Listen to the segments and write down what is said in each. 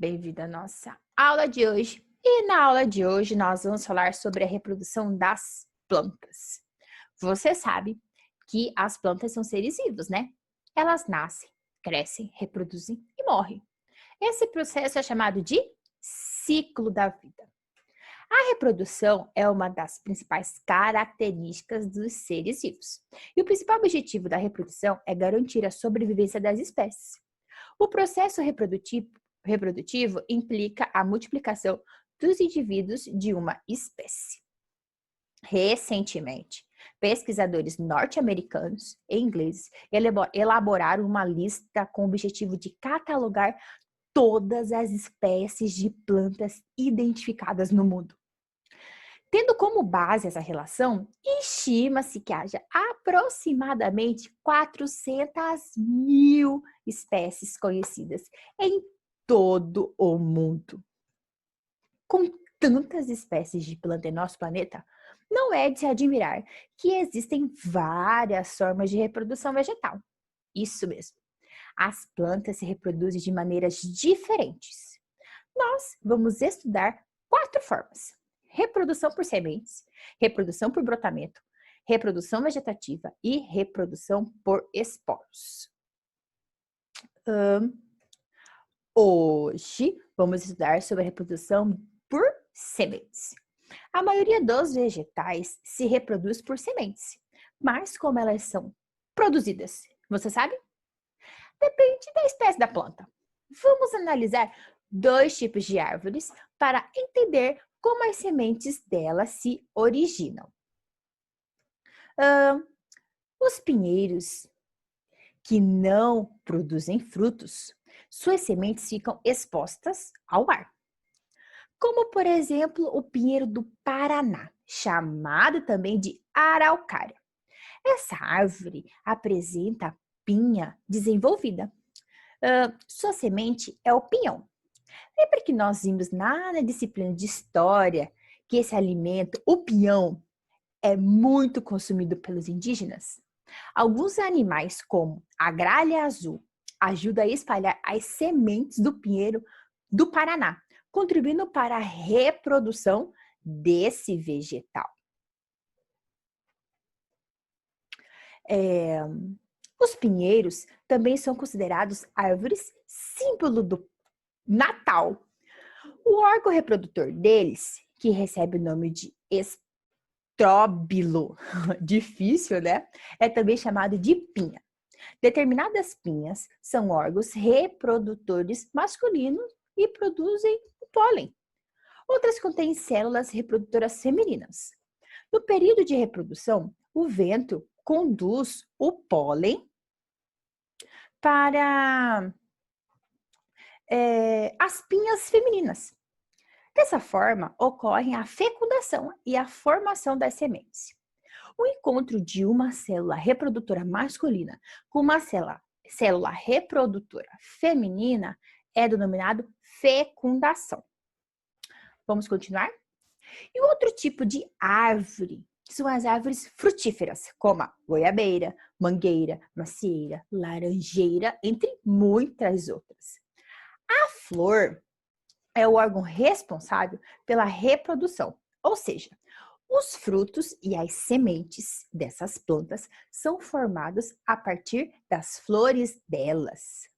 Bem-vindo à nossa aula de hoje. E na aula de hoje nós vamos falar sobre a reprodução das plantas. Você sabe que as plantas são seres vivos, né? Elas nascem, crescem, reproduzem e morrem. Esse processo é chamado de ciclo da vida. A reprodução é uma das principais características dos seres vivos. E o principal objetivo da reprodução é garantir a sobrevivência das espécies. O processo reprodutivo implica a multiplicação dos indivíduos de uma espécie. Recentemente, pesquisadores norte-americanos e ingleses elaboraram uma lista com o objetivo de catalogar todas as espécies de plantas identificadas no mundo. Tendo como base essa relação, estima-se que haja aproximadamente 400.000 espécies conhecidas em todo o mundo. Com tantas espécies de planta em nosso planeta, não é de se admirar que existem várias formas de reprodução vegetal. Isso mesmo, as plantas se reproduzem de maneiras diferentes. Nós vamos estudar 4 formas: reprodução por sementes, reprodução por brotamento, reprodução vegetativa e reprodução por esporos. Hoje vamos estudar sobre a reprodução por sementes. A maioria dos vegetais se reproduz por sementes, mas como elas são produzidas, você sabe? Depende da espécie da planta. Vamos analisar 2 tipos de árvores para entender como as sementes delas se originam. Os pinheiros que não produzem frutos, suas sementes ficam expostas ao ar. Como, por exemplo, o pinheiro do Paraná, chamado também de araucária. Essa árvore apresenta a pinha desenvolvida. Sua semente é o pinhão. Lembra que nós vimos na disciplina de história que esse alimento, o pinhão, é muito consumido pelos indígenas? Alguns animais, como a gralha azul, ajudam a espalhar as sementes do pinheiro do Paraná, contribuindo para a reprodução desse vegetal. Os pinheiros também são considerados árvores símbolo do Natal. O órgão reprodutor deles, que recebe o nome de estróbilo, difícil, né? É também chamado de pinha. Determinadas pinhas são órgãos reprodutores masculinos e produzem o pólen. Outras contêm células reprodutoras femininas. No período de reprodução, o vento conduz o pólen para as pinhas femininas. Dessa forma, ocorre a fecundação e a formação das sementes. O encontro de uma célula reprodutora masculina com uma célula reprodutora feminina é denominado fecundação. Vamos continuar? E outro tipo de árvore são as árvores frutíferas, como a goiabeira, mangueira, macieira, laranjeira, entre muitas outras. A flor é o órgão responsável pela reprodução, ou seja, os frutos e as sementes dessas plantas são formados a partir das flores delas.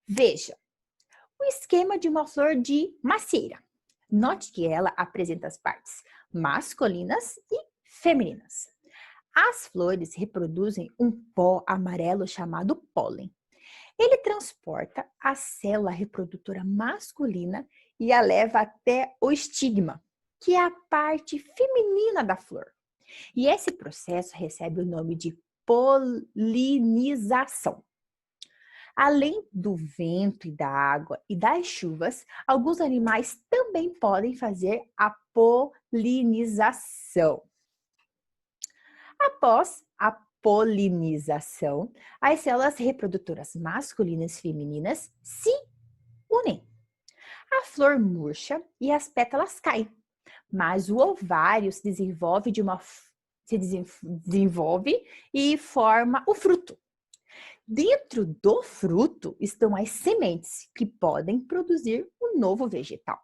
Veja, o esquema de uma flor de macieira. Note que ela apresenta as partes masculinas e femininas. As flores reproduzem um pó amarelo chamado pólen. Ele transporta a célula reprodutora masculina e a leva até o estigma, que é a parte feminina da flor. E esse processo recebe o nome de polinização. Além do vento e da água e das chuvas, alguns animais também podem fazer a polinização. Após a polinização, as células reprodutoras masculinas e femininas se unem. A flor murcha e as pétalas caem, mas o ovário se desenvolve e forma o fruto. Dentro do fruto estão as sementes, que podem produzir um novo vegetal.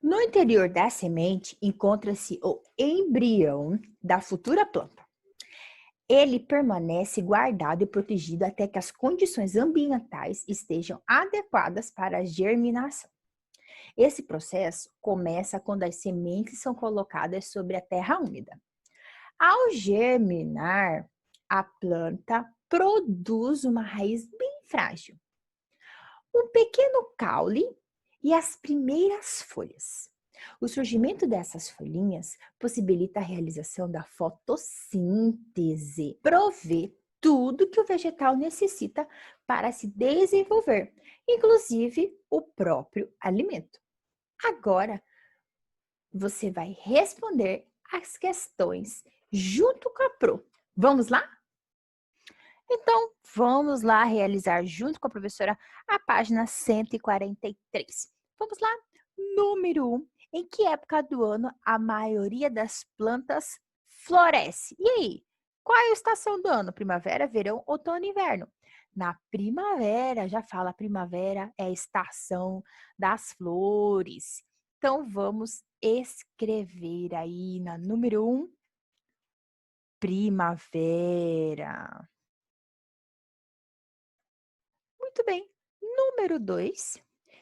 No interior da semente encontra-se o embrião da futura planta. Ele permanece guardado e protegido até que as condições ambientais estejam adequadas para a germinação. Esse processo começa quando as sementes são colocadas sobre a terra úmida. Ao germinar, a planta produz uma raiz bem frágil, um pequeno caule e as primeiras folhas. O surgimento dessas folhinhas possibilita a realização da fotossíntese, provê tudo que o vegetal necessita para se desenvolver, inclusive o próprio alimento. Agora, você vai responder as questões junto com a Pro. Vamos lá? Então, vamos lá realizar junto com a professora a página 143. Vamos lá? Número 1. Em que época do ano a maioria das plantas floresce? E aí? Qual é a estação do ano? Primavera, verão, outono e inverno? Na primavera, já fala, primavera é a estação das flores. Então, vamos escrever aí na número 1, primavera. Muito bem. Número 2.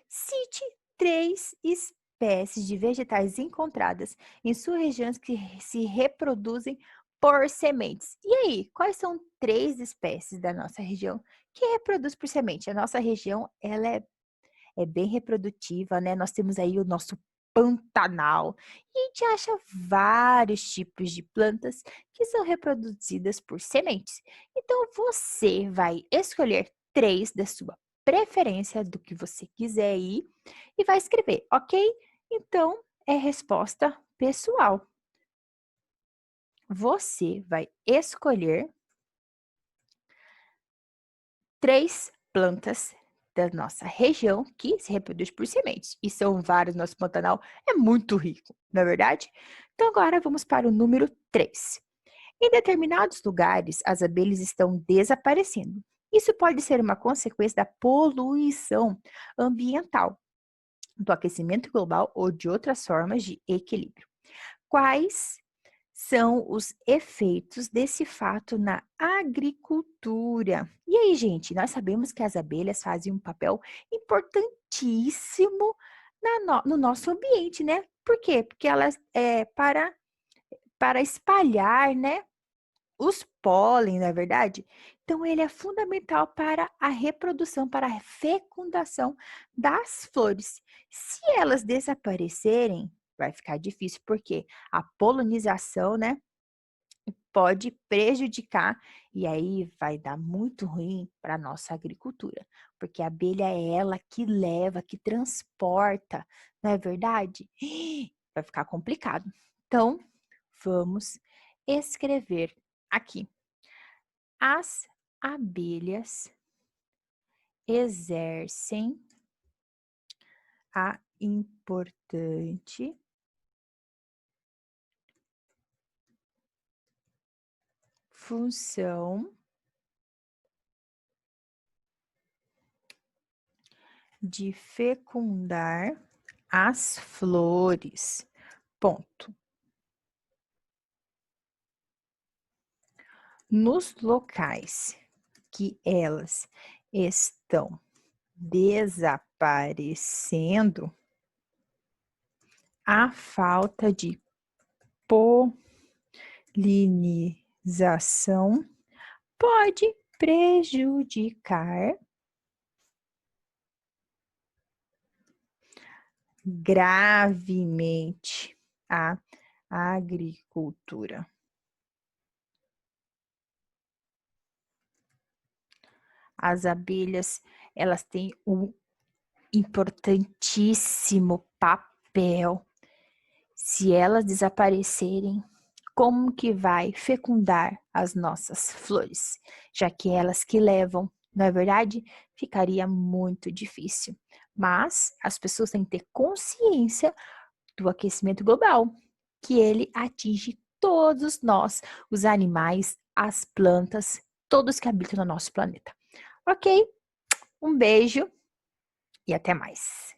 Cite 3 espécies de vegetais encontradas em suas regiões que se reproduzem por sementes. E aí, quais são 3 espécies da nossa região que reproduz por semente? A nossa região, ela é bem reprodutiva, né? Nós temos aí o nosso Pantanal e a gente acha vários tipos de plantas que são reproduzidas por sementes. Então, você vai escolher 3 da sua preferência, do que você quiser aí, e vai escrever, ok? Então, é resposta pessoal. Você vai escolher 3 plantas da nossa região que se reproduz por sementes. E são vários, nosso Pantanal é muito rico, não é verdade? Então, agora vamos para o número 3. Em determinados lugares, as abelhas estão desaparecendo. Isso pode ser uma consequência da poluição ambiental, do aquecimento global ou de outras formas de equilíbrio. Quais são os efeitos desse fato na agricultura? E aí, gente, nós sabemos que as abelhas fazem um papel importantíssimo no nosso ambiente, né? Por quê? Porque elas para espalhar, né, os pólen, não é verdade? Então, ele é fundamental para a reprodução, para a fecundação das flores. Se elas desaparecerem, vai ficar difícil, porque a polinização, né, pode prejudicar e aí vai dar muito ruim para a nossa agricultura, porque a abelha é ela que leva, que transporta, não é verdade? Vai ficar complicado. Então, vamos escrever aqui. As abelhas exercem a importante função de fecundar as flores. Ponto. Nos locais que elas estão desaparecendo, a falta de polinização pode prejudicar gravemente a agricultura. As abelhas, elas têm um importantíssimo papel. Se elas desaparecerem, como que vai fecundar as nossas flores? Já que elas que levam, não é verdade? Ficaria muito difícil. Mas as pessoas têm que ter consciência do aquecimento global, que ele atinge todos nós, os animais, as plantas todos que habitam no nosso planeta. Ok? Um beijo e até mais.